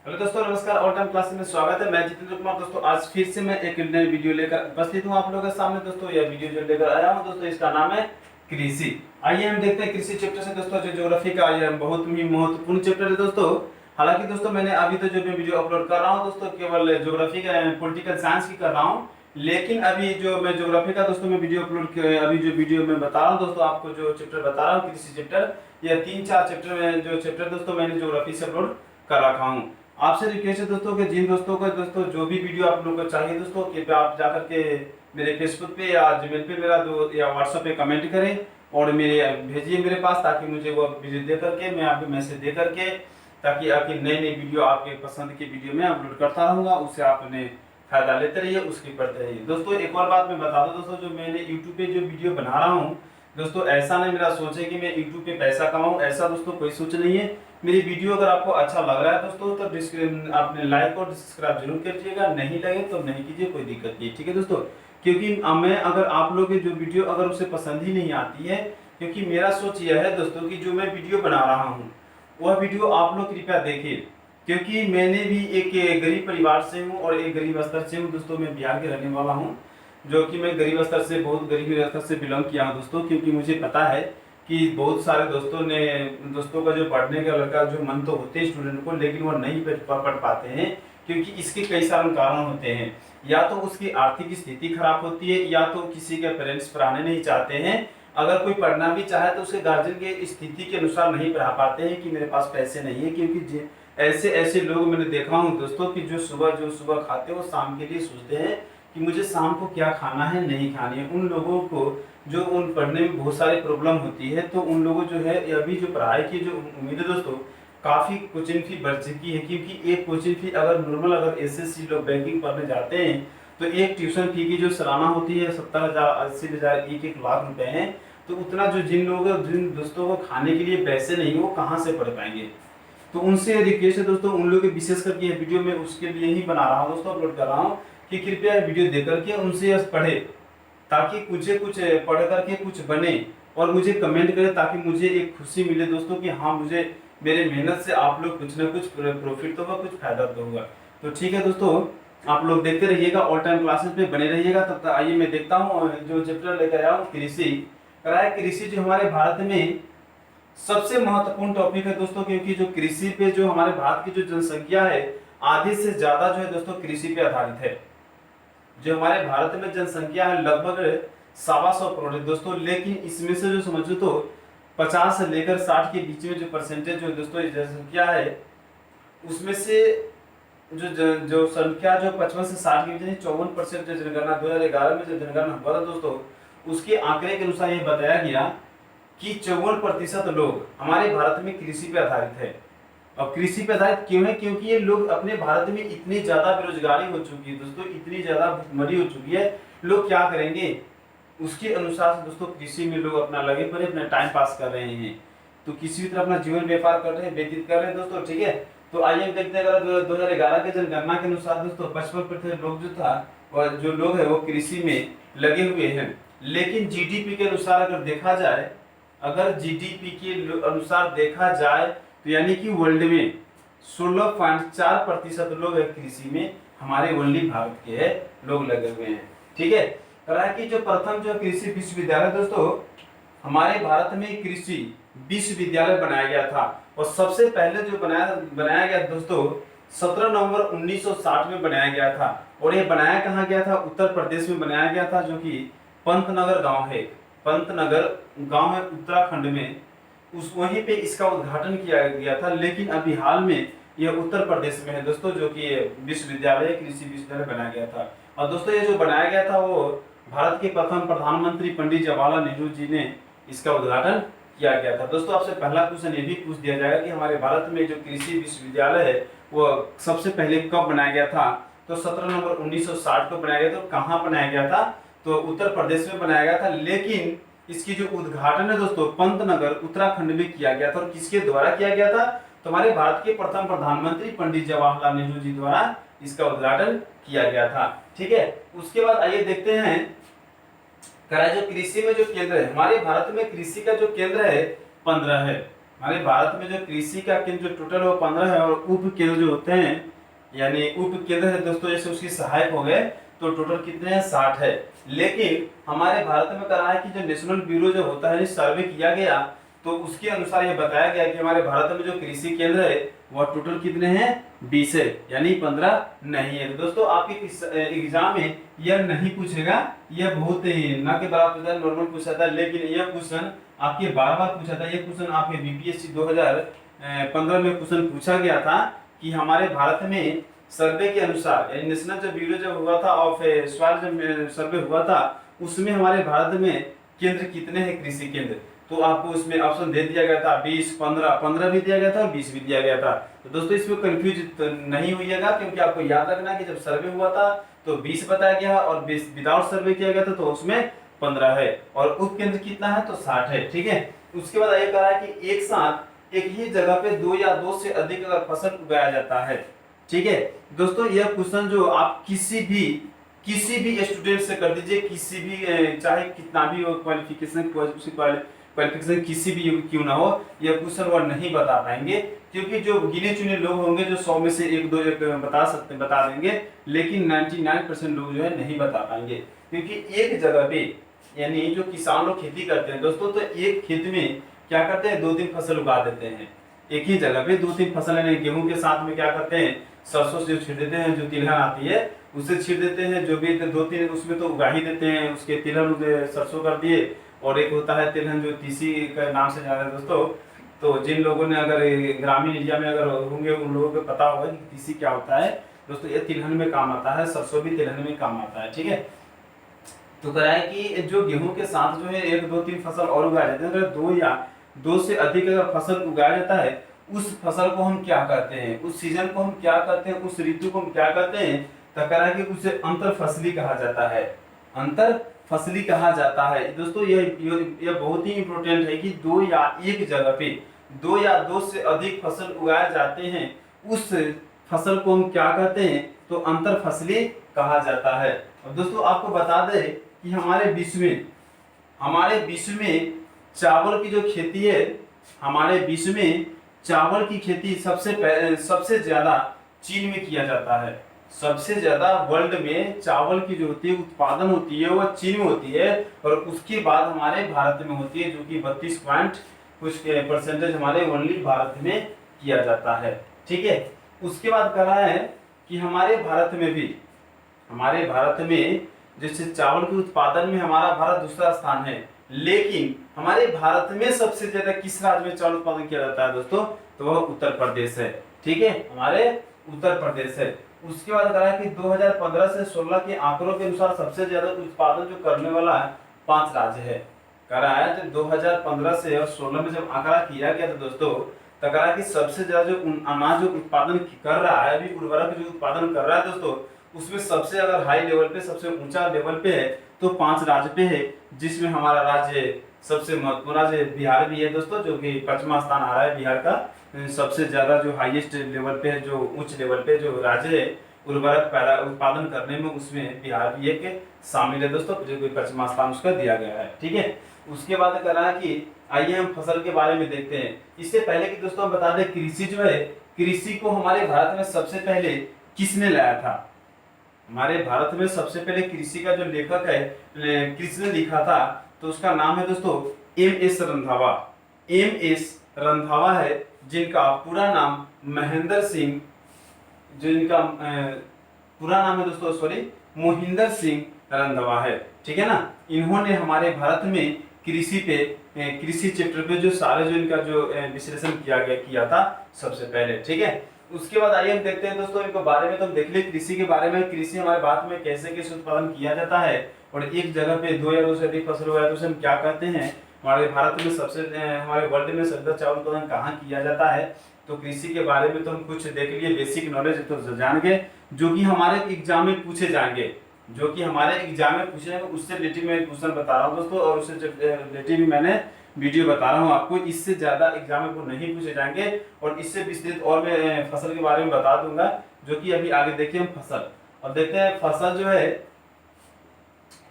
Hello दोस्तों, नमस्कार। All time classes में स्वागत है। मैं जितेंद्र कुमार। दोस्तों आज फिर से मैं एक नई वीडियो लेकर उपस्थित हूं आप लोगों के सामने। दोस्तों यह वीडियो जो लेकर आया हूं दोस्तों, इसका नाम है कृषि। आइए हम देखते हैं कृषि चैप्टर से दोस्तों, जो ज्योग्राफी का ये बहुत ही महत्वपूर्ण चैप्टर है दोस्तों। हालांकि दोस्तों मैंने अभी तो जो मैं वीडियो अपलोड कर रहा हूँ दोस्तों, केवल ज्योग्राफी का पॉलिटिकल साइंस की कर रहा हूँ। लेकिन अभी जो मैं ज्योग्राफी का दोस्तों मैं वीडियो अपलोड अभी जो वीडियो मैं बता रहा हूँ दोस्तों, आपको जो चैप्टर बता रहा हूँ कृषि चैप्टर, यह 3-4 चैप्टर में जो चैप्टर दोस्तों मैंने ज्योग्राफी से अपलोड कर रखा हूँ। आपसे रिक्वेस्ट है दोस्तों कि जिन दोस्तों को दोस्तों जो भी वीडियो आप लोगों को चाहिए दोस्तों, कि आप जाकर के मेरे फेसबुक पे या जीमेल पे मेरा दो या व्हाट्सएप पे कमेंट करें और मेरे भेजिए मेरे पास, ताकि मुझे वो वीडियो दे करके मैं आपको मैसेज दे करके, ताकि आपकी नई नई वीडियो आपके पसंद की वीडियो में अपलोड करता रहूँगा, उससे आपने फायदा लेते रहिए, उसकी पढ़ते रहिए। दोस्तों एक और बात मैं बता दूं दोस्तों, जो मैंने यूट्यूब पे जो वीडियो बना रहा हूँ दोस्तों, ऐसा नहीं मेरा सोच है कि मैं यूट्यूब पे पैसा कमाऊं, ऐसा दोस्तों कोई सोच नहीं है। मेरी वीडियो अगर आपको अच्छा लग रहा है दोस्तों, तो आपने लाइक और सब्सक्राइब जरूर कीजिएगा, नहीं लगे तो नहीं कीजिए, कोई दिक्कत नहीं, ठीक है दोस्तों। क्योंकि मैं अगर आप लोग की जो वीडियो अगर उसे पसंद ही नहीं आती है, क्योंकि मेरा सोच यह है दोस्तों कि जो मैं वीडियो बना रहा हूँ वह वीडियो आप लोग कृपया देखिए। क्योंकि मैंने भी एक गरीब परिवार से हूँ और एक गरीब स्तर से हूँ दोस्तों, मैं बिहार के रहने वाला हूँ, जो कि मैं गरीब स्तर से बहुत गरीब स्तर से बिलोंग किया हूँ दोस्तों। क्योंकि मुझे पता है कि बहुत सारे दोस्तों का जो पढ़ने का लड़का जो मन तो होते हैं स्टूडेंट को, लेकिन वो नहीं पढ़ पाते हैं, क्योंकि इसके कई सारे कारण होते हैं। या तो उसकी आर्थिक स्थिति खराब होती है, या तो किसी के पेरेंट्स पढ़ाने नहीं चाहते हैं। अगर कोई पढ़ना भी चाहे तो उसके गार्जियन के स्थिति के अनुसार नहीं पढ़ा पाते हैं कि मेरे पास पैसे नहीं है। क्योंकि ऐसे ऐसे लोग मैंने देखा हूँ दोस्तों कि जो सुबह खाते हैं वो शाम के लिए सोचते हैं कि मुझे शाम को क्या खाना है, नहीं खानी है। उन लोगों को जो उन पढ़ने में बहुत सारी प्रॉब्लम होती है, तो उन लोगों जो है अभी जो पढ़ाई की जो उम्मीद है दोस्तों, काफ़ी कोचिंग फी बढ़ चुकी है। क्योंकि एक कोचिंग फी अगर नॉर्मल अगर एसएससी लोग बैंकिंग पढ़ने जाते हैं, तो एक ट्यूशन फी की जो सालाना होती है 70,000 80,000 1-1 लाख रुपए हैं। तो उतना जो जिन दोस्तों को खाने के लिए पैसे नहीं, वो कहाँ से पढ़ पाएंगे। तो उनसे रिक्वेस्ट है दोस्तों, उन लोग के विशेष करके ये वीडियो में उसके लिए ही बना रहा हूँ दोस्तों, अपलोड कर रहा हूँ कि कृपया वीडियो देख करके उनसे पढ़े, ताकि मुझे कुछ पढ़ करके कुछ बने और मुझे कमेंट करें, ताकि मुझे एक खुशी मिले दोस्तों कि हाँ, मुझे मेरे मेहनत से आप लोग कुछ ना कुछ प्रॉफिट तो होगा, कुछ फायदा तो होगा। तो ठीक है दोस्तों, आप लोग देखते रहिएगा, ऑल टाइम क्लासेस में बने रहिएगा। तब तक आइए मैं देखता हूँ जो चैप्टर लेकर आया हूँ कृषि। कराए कृषि जो हमारे भारत में सबसे महत्वपूर्ण टॉपिक है दोस्तों, क्योंकि जो कृषि पे जो हमारे भारत की जो जनसंख्या है, आधे से ज्यादा जो है दोस्तों कृषि पे आधारित है। जो हमारे भारत में जनसंख्या है लगभग 125 करोड़ है दोस्तों, लेकिन इसमें से जो समझो तो 50 से लेकर 60 के बीच में जो परसेंटेज जो दोस्तों जनसंख्या है, उसमें से जो संख्या जो 55 से 60 के बीच 54% जो जनगणना 2011 में जो जनगणना हुआ था दोस्तों, उसके आंकड़े के अनुसार ये बताया गया कि 54% लोग हमारे भारत में कृषि पे आधारित है। और कृषि पे आधारित क्यों है? क्योंकि ये लोग अपने भारत में इतनी ज्यादा बेरोजगारी हो चुकी है दोस्तों, इतनी ज्यादा भुखमरी हो चुकी है, लोग क्या करेंगे, उसके अनुसार से दोस्तों कृषि में लोग अपना लगे पड़े अपना टाइम पास कर रहे हैं। तो किसी भी तरह अपना जीवन व्यापार कर रहे हैं, व्यतीत कर रहे हैं दोस्तों, ठीक है। तो आइए देखते हैं, अगर 2011 के जनगणना के अनुसार दोस्तों 55% लोग जो था, और जो लोग है वो कृषि में लगे हुए हैं। लेकिन जीडीपी के अनुसार अगर देखा जाए, अगर जीडीपी के अनुसार देखा जाए, तो यानी कि वर्ल्ड में 16.4% लोग है कृषि में, हमारे ओनली भारत के है लोग लगे हुए हैं, ठीक है। कि जो प्रथम जो कृषि विश्वविद्यालय दोस्तों, हमारे भारत में कृषि विश्वविद्यालय बनाया गया था। और सबसे पहले जो बनाया गया दोस्तों 17 नवंबर 1960 में बनाया गया था। और ये बनाया कहाँ गया था? उत्तर प्रदेश में बनाया गया था, जो कि पंतनगर गांव है, पंतनगर गांव है उत्तराखंड में, उस वहीं पे इसका उद्घाटन किया गया था। लेकिन अभी हाल में यह उत्तर प्रदेश में है दोस्तों, जो कि विश्वविद्यालय कृषि विश्वविद्यालय बनाया गया था। और दोस्तों ये जो बनाया गया था वो भारत के प्रथम प्रधानमंत्री पंडित जवाहरलाल नेहरू जी ने इसका उद्घाटन किया गया था। दोस्तों आपसे पहला क्वेश्चन ये भी पूछ दिया जाएगा कि हमारे भारत में जो कृषि विश्वविद्यालय है वो सबसे पहले कब बनाया गया था? तो 17 नवंबर 1960 को बनाया गया था। कहाँ बनाया गया था? तो उत्तर प्रदेश में बनाया गया था। लेकिन इसकी जो उद्घाटन है दोस्तों पंतनगर उत्तराखंड में किया गया था। और किसके द्वारा किया गया था? तो हमारे भारत के प्रथम प्रधानमंत्री पंडित जवाहरलाल नेहरू जी द्वारा इसका उद्घाटन किया गया था, ठीक है। उसके बाद आइए देखते हैं, जो कृषि में जो केंद्र है, हमारे भारत में कृषि का जो केंद्र है 15 है। हमारे भारत में जो कृषि का केंद्र जो टोटल वो 15 है, और उप केंद्र जो होते हैं, यानी उप केंद्र है दोस्तों, जैसे उसकी सहायक हो गए, तो टोटल कितने हैं, 60 है। लेकिन हमारे भारत में कहा है कि जो नेशनल ब्यूरो जो होता है, सर्वे किया गया, तो उसके अनुसार ये बताया गया कि हमारे भारत में जो कृषि केंद्र है वह टोटल कितने हैं, 20 है, यानी 15 नहीं है। तो दोस्तों आपके एग्जाम में यह नहीं पूछेगा, यह बहुत ही न के बराबर नॉर्मल पूछा था, लेकिन यह क्वेश्चन आपके बार बार पूछा था। यह क्वेश्चन आपके बीपीएससी 2015 में क्वेश्चन पूछा गया था कि हमारे भारत में सर्वे के अनुसार, नेशनल जो ब्यूरो जब हुआ था ऑफ सॉइल जब सर्वे हुआ था, उसमें हमारे भारत में केंद्र कितने हैं, कृषि केंद्र। तो आपको उसमें ऑप्शन दे दिया गया था 20, 15, 15 भी दिया गया था और 20 भी दिया गया था। तो दोस्तों इसमें कंफ्यूज नहीं होइएगा, क्योंकि आपको याद रखना कि जब सर्वे हुआ था तो 20 बताया गया, और 20 विदाउट सर्वे किया गया था तो उसमें 15 है, और उप केंद्र कितना है, तो 60 है। ठीक है, उसके बाद ये कहा है कि एक साथ एक ही जगह पे 2 या 2 से अधिक अगर फसल उगाया जाता है। ठीक है दोस्तों, यह क्वेश्चन जो आप किसी भी स्टूडेंट से कर दीजिए, किसी भी चाहे कितना भी क्वालिफिकेशन किसी भी क्यों ना हो, यह क्वेश्चन वो नहीं बता पाएंगे, क्योंकि जो गिने चुने लोग होंगे जो 100 में से एक दो बता देंगे, लेकिन 99% लोग जो है नहीं बता पाएंगे। क्योंकि एक जगह पे, यानी जो किसान लोग खेती करते हैं दोस्तों, तो एक खेत में क्या करते हैं, 2-3 फसल उगा देते हैं। एक ही जगह पे 2-3 फसल, यानी गेहूं के साथ में क्या करते हैं, सरसों से छीड़ देते हैं, जो तिलहन आती है उससे छीड़ देते हैं, जो भी 2-3 उसमें तो उगा ही देते हैं, उसके तिलहन सरसों कर दिए। और एक होता है तिलहन जो तीसी के नाम से जाना है दोस्तों, तो जिन लोगों ने अगर ग्रामीण एरिया में अगर होंगे उन लोगों को पता होगा कि तीसी क्या होता है दोस्तों, ये तिलहन में काम आता है, सरसों भी तिलहन में काम आता है। ठीक है, तो कह रहा है कि जो गेहूं के साथ जो है 1-2-3 फसल और उगाए जाते हैं, अगर 2 या 2 से अधिक अगर फसल उगाया जाता है, उस फसल को हम क्या कहते हैं, उस सीजन को हम क्या कहते हैं, उस ऋतु को हम क्या कहते हैं, तो कह रहा है कि उसे अंतर फसली कहा जाता है, अंतर फसली कहा जाता है। दोस्तों ये बहुत ही इंपॉर्टेंट है कि 2 या 1 जगह पे 2 या 2 से अधिक फसल उगाए जाते हैं, उस फसल को हम क्या कहते हैं, तो अंतर फसली कहा जाता है। और दोस्तों आपको बता दें कि हमारे विश्व में चावल की जो खेती है, हमारे विश्व में चावल की खेती सबसे ज्यादा चीन में किया जाता है। सबसे ज्यादा वर्ल्ड में चावल की जो होती है उत्पादन होती है वह चीन में होती है, और उसके बाद हमारे भारत में होती है, जो कि 32 पॉइंट कुछ परसेंटेज हमारे ओनली भारत में किया जाता है। ठीक है, उसके बाद कह रहा है कि हमारे भारत में जैसे चावल के उत्पादन में हमारा भारत दूसरा स्थान है, लेकिन हमारे भारत में सबसे ज्यादा किस राज्य में चावल उत्पादन किया जाता है दोस्तों, तो वह उत्तर प्रदेश है। ठीक है, हमारे उत्तर प्रदेश है। उसके बाद कहा है कि 2015 से 16 के आंकड़ों के अनुसार सबसे ज्यादा उत्पादन जो करने वाला है 5 राज्य है। कह रहा है जब 2015 से और 16 में जब आंकड़ा किया गया था दोस्तों, तो कह रहा है कि सबसे ज्यादा जो अनाज जो उत्पादन कर रहा है, अभी उर्वरक जो उत्पादन कर रहा है दोस्तों, उसमें सबसे अगर हाई लेवल पे, सबसे ऊंचा लेवल पे है तो 5 राज्य पे है, जिसमें हमारा राज्य सबसे महत्वपूर्ण राज्य बिहार भी है दोस्तों, जो कि 5वां स्थान आ रहा है बिहार का। सबसे ज्यादा जो हाईएस्ट लेवल पे है, जो उच्च लेवल पे जो राज्य है उर्वरक पैदा उत्पादन करने में, उसमें बिहार भी एक शामिल है दोस्तों, जो कि 5वां स्थान उसका दिया गया है। ठीक है, उसके बाद कह रहा है कि आइए हम फसल के बारे में देखते हैं। इससे पहले कि दोस्तों हम बता दें, कृषि जो है, कृषि को हमारे भारत में सबसे पहले किसने लाया था। हमारे भारत में सबसे पहले कृषि का जो लेखक है, किसने लिखा था, तो उसका नाम है दोस्तों एम.एस. रंधावा। एम.एस. रंधावा है, जिनका पूरा नाम महेंद्र सिंह, जो इनका पूरा नाम है दोस्तों, सॉरी, मोहिंदर सिंह रंधावा है। ठीक है ना, इन्होंने हमारे भारत में कृषि चैप्टर पे जो सारे जो इनका जो विश्लेषण किया था सबसे पहले। ठीक है, उसके बाद आइए हम देखते हैं दोस्तों इनको बारे में, तो हम देख ले कृषि के बारे में, कृषि हमारे भारत में कैसे कैसे उत्पादन किया जाता है, और एक जगह पे 2 या 2 से अधिक फसल उगाए तो उसे हम क्या कहते हैं। हमारे भारत में हमारे वर्ल्ड में सबसे चावल उत्पादन कहाँ किया जाता है, तो कृषि के बारे में तो हम कुछ देख लिए, बेसिक नॉलेज तो जान गए, जो कि हमारे एग्जाम में पूछे जाएंगे, उससे रिलेटेड मैं क्वेश्चन बता रहा हूँ दोस्तों, और उससे रिलेटेड भी मैंने वीडियो बता रहा हूँ आपको। इससे ज्यादा एग्जाम में नहीं पूछे जाएंगे, और इससे विस्तृत और मैं फसल के बारे में बता दूंगा, जो कि अभी आगे देखिए हम फसल, और देखते हैं फसल जो है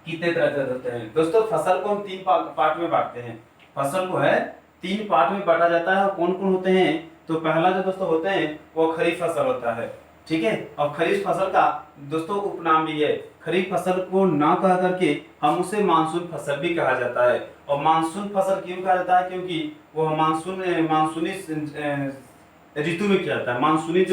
कितने तरह से होते हैं दोस्तों। फसल को हम 3 पार्ट में बांटते हैं, फसल को है तीन पार्ट में बांटा जाता है। और कौन कौन होते हैं? तो पहला जो दोस्तों होते हैं वो खरीफ फसल होता है, ठीक है। और खरीफ फसल का दोस्तों उपनाम भी है। खरीफ फसल को ना कह करके हम उसे मानसून फसल भी कहा जाता है। और मानसून फसल क्यों कहा जाता है? क्योंकि वह मानसूनी ऋतु में किया जाता है। मानसूनी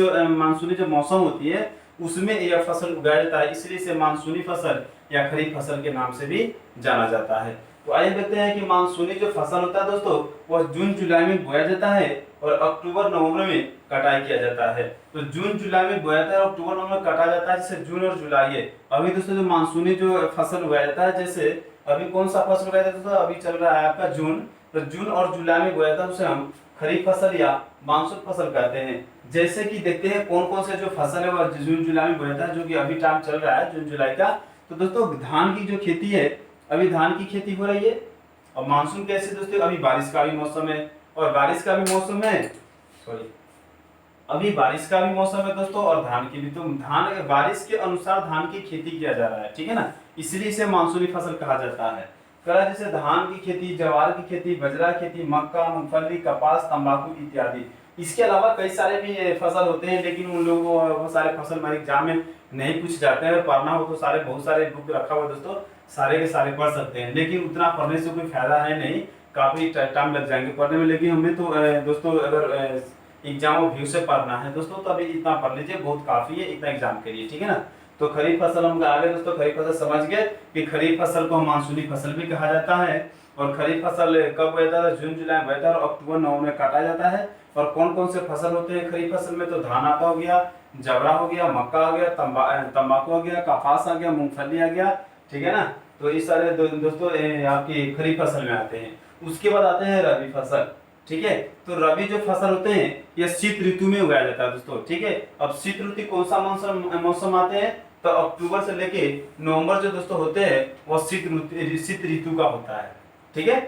जो मौसम होती है उसमें यह फसल उगाया जाता है, इसलिए इसे मानसूनी फसल या खरीफ फसल के नाम से भी जाना जाता है। तो आइए देखते हैं कि मानसूनी जो फसल होता है दोस्तों वह जून जुलाई में बोया जाता है और अक्टूबर नवंबर में कटाई किया जाता है। तो जून जुलाई में बोया जाता है और अक्टूबर नवंबर में काटा जाता है, जैसे जून और जुलाई है। अभी दोस्तों जो मानसूनी जो फसल उगाया जाता है, जैसे अभी कौन सा फसल उगाया जाता है दोस्तों? अभी चल रहा है आपका जून। तो जून और जुलाई में बोया जाता है उसे हम खरीफ फसल या मानसून फसल कहते हैं। जैसे कि देखते हैं कौन कौन से जो फसल है वह जून जुलाई में बोया जाता है, जो कि अभी टाइम चल रहा है जून जुलाई का। तो दोस्तों धान की जो खेती है, अभी धान की खेती हो रही है। और मानसून कैसे दोस्तों? अभी बारिश का भी मौसम है और बारिश का भी मौसम है, सॉरी अभी बारिश का भी मौसम है दोस्तों और धान की भी। तो धान बारिश के अनुसार धान की खेती किया जा रहा है, ठीक है ना, इसलिए इसे मानसूनी फसल कहा जाता है। करा जैसे धान की खेती, ज्वार की खेती, बाजरा की खेती, मक्का, मूंगफली, कपास, तंबाकू इत्यादि। इसके अलावा कई सारे भी फसल होते हैं, लेकिन उन लोगों वो सारे फसल हमारे एग्जाम में नहीं पूछ जाते हैं। पढ़ना हो तो सारे बहुत सारे बुक रखा हुआ दोस्तों, सारे के सारे पढ़ सकते हैं, लेकिन उतना पढ़ने से कोई फायदा है नहीं, काफी टाइम लग जाएंगे पढ़ने में। लेकिन हमें तो दोस्तों अगर एग्जाम व्यू से पढ़ना है दोस्तों तो अभी इतना पढ़ लीजिए, बहुत काफी है इतना एग्जाम के लिए, ठीक है ना। तो खरीफ फसल हम आगे दोस्तों खरीफ फसल समझ गए कि खरीफ फसल को मानसूनी फसल भी कहा जाता है। और खरीफ फसल कब बोया जाता है? जून जुलाई में बोया जाता है और अक्टूबर नवंबर में काटा जाता है। और कौन कौन से फसल होते हैं खरीफ फसल में? तो धान आपका हो गया, जवरा हो गया, मक्का हो गया, तंबाकू हो गया, कपास आ गया, मूंगफली आ गया, ठीक है ना। तो इस सारे दोस्तों आपकी खरीफ फसल में आते हैं। उसके बाद आते हैं रबी फसल, ठीक है। तो रबी जो फसल होते हैं ये शीत ऋतु में उगाया जाता है दोस्तों, ठीक है। अब शीत ऋतु कौन सा मौसम आते हैं? तो अक्टूबर से लेके नवंबर जो दोस्तों होते हैं वो शीत ऋतु का होता है, ठीक है।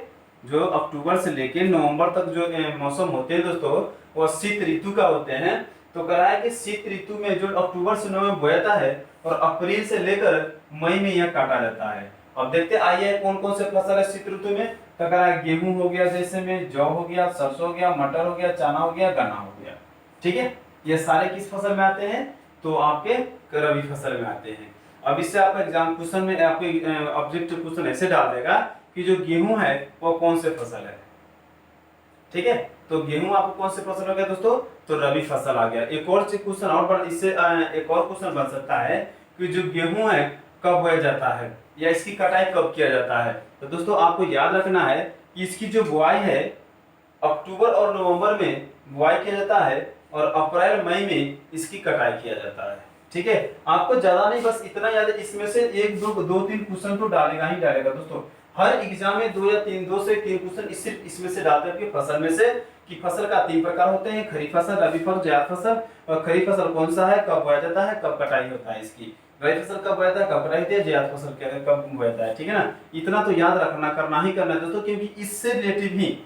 जो अक्टूबर से लेके नवंबर तक जो मौसम होते हैं दोस्तों वो शीत ऋतु का होते हैं। तो कह रहा है कि शीत ऋतु में जो अक्टूबर से नवंबर बोया जाता है और अप्रैल से लेकर मई में यह काटा जाता है। अब देखते आइए कौन कौन से फसल है शीत ऋतु में। तो कह रहा है गेहूं हो गया, जैसे में जौ हो गया, सरसों हो गया, मटर हो गया, चना हो गया, गन्ना हो गया, ठीक है। ये सारे किस फसल में आते हैं? तो आपके रबी फसल में आते हैं। अब इससे आपका एग्जाम क्वेश्चन में आपके ऑब्जेक्टिव क्वेश्चन ऐसे डाल देगा कि जो गेहूं है वो कौन से फसल है, ठीक है। तो गेहूं आपको कौन से फसल हो गया दोस्तों? तो रबी फसल आ गया। एक और क्वेश्चन और इससे एक और क्वेश्चन बन सकता है कि जो गेहूं है कब बोया जाता है या इसकी कटाई कब किया जाता है। तो दोस्तों आपको याद रखना है कि इसकी जो बुआई है अक्टूबर और नवंबर में बुआई किया जाता है और अप्रैल मई में इसकी कटाई किया जाता है, ठीक है। आपको ज्यादा नहीं, बस इतना याद है। इसमें से एक दो तीन क्वेश्चन तो डालेगा ही डालेगा दोस्तों। हर एग्जाम में दो से तीन क्वेश्चन सिर्फ इसमें से डालते हैं कि फसल में से, कि फसल का तीन प्रकार होते हैं, खरीफ फसल, रबी फसल, जायद फसल। और खरीफ फसल कौन सा है, कब बोया जाता है, कब कटाई होता है इसकी। रबी फसल कब बोया जाता है, कब कटाई होती है, जायद फसल कब बोया जाता है, ठीक है ना। इतना तो याद रखना, करना ही करना है दोस्तों, क्योंकि इससे रिलेटिव ही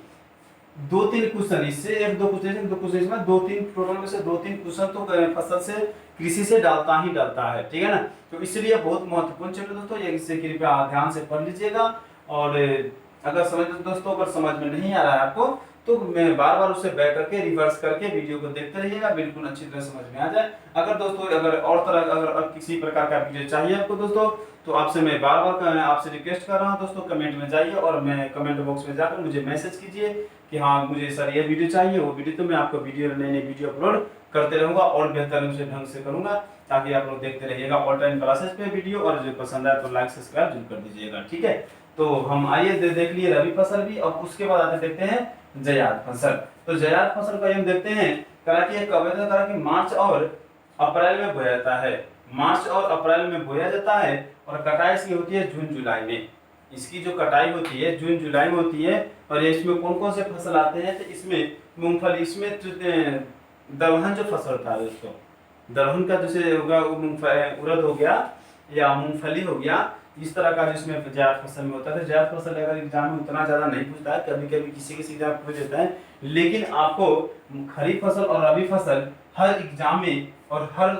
दो तीन क्वेश्चन, इससे एक दो क्वेश्चन इसमें दो तीन टोटल में से दो तीन क्वेश्चन तो फसल से कृषि से डालता ही डालता है, ठीक है ना। तो इसलिए बहुत महत्वपूर्ण चैप्टर दोस्तों, ये इससे कृपया ध्यान से पढ़ लीजिएगा। और अगर समझ दोस्तों अगर समझ में नहीं आ रहा है आपको तो मैं बार बार उसे बैक करके रिवर्स करके वीडियो को देखते रहिएगा, बिल्कुल अच्छी तरह समझ में आ जाए। अगर दोस्तों अगर किसी प्रकार का वीडियो चाहिए आपको दोस्तों तो आपसे मैं बार बार आपसे रिक्वेस्ट कर रहा हूं दोस्तों, कमेंट में जाइए और मैं कमेंट बॉक्स में जाकर मुझे मैसेज कीजिए कि हाँ मुझे सर ये वीडियो चाहिए, वो वीडियो। तो मैं आपको नई नई वीडियो अपलोड करते रहूंगा और बेहतर ढंग से करूंगा, ताकि आप लोग देखते रहिएगा ऑल टाइम क्लासेस पे वीडियो। और जो पसंद आए तो लाइक सब्सक्राइब जरूर कर दीजिएगा, ठीक है। तो हम आइए देख लिए रबी फसल भी, और उसके बाद आते देखते हैं जायद फसल। तो जायद फसल का हम देखते हैं करा कि मार्च और अप्रैल में बोया जाता है। मार्च और अप्रैल में बोया जाता है और कटाई इसकी होती है जून जुलाई में। इसकी जो कटाई होती है जून जुलाई में होती है। और इसमें कौन कौन से फसल आते हैं? तो इसमें मूंगफली, इसमें दलहन जो फसल होता है दोस्तों, दलहन का जैसे होगा उड़द हो गया या मूंगफली हो गया, इस तरह का जिसमें जायद फसल में होता है। जायद फसल अगर एग्जाम में उतना ज्यादा नहीं पूछता है, कभी कभी किसी एग्जाम पूछ देता है, लेकिन आपको खरीफ फसल और रबी फसल हर एग्जाम में और हर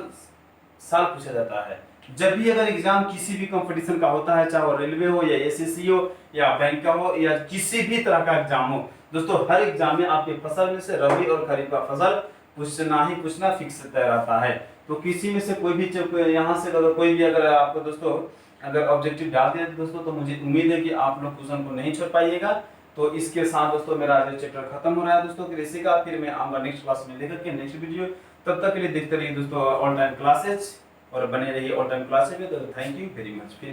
साल पूछा जाता है। जब भी अगर एग्जाम किसी भी कंपटीशन का होता है, चाहे वो रेलवे हो या एसएससी हो या बैंक का हो या किसी भी तरह का एग्जाम हो दोस्तों हर एग्जाम में आपके फसल में से रबी और खरीफ का फसल कुछ ना फिक्स तय रहता है। तो किसी में से कोई भी यहाँ से अगर कोई भी अगर आपको दोस्तों अगर ऑब्जेक्टिव डाल दिया दोस्तों, तो मुझे उम्मीद है कि आप लोग क्वेश्चन को नहीं छोड़ पाइएगा। तो इसके साथ दोस्तों मेरा आज चैप्टर खत्म हो रहा है दोस्तों कृषि का। फिर मैं आऊंगा नेक्स्ट क्लास में लेकर के नेक्स्ट वीडियो। तब तक के लिए देखते रहिए दोस्तों ऑल टाइम क्लासेज और बने रहिए ऑल टाइम क्लासेज में। तो थैंक यू वेरी मच। फिर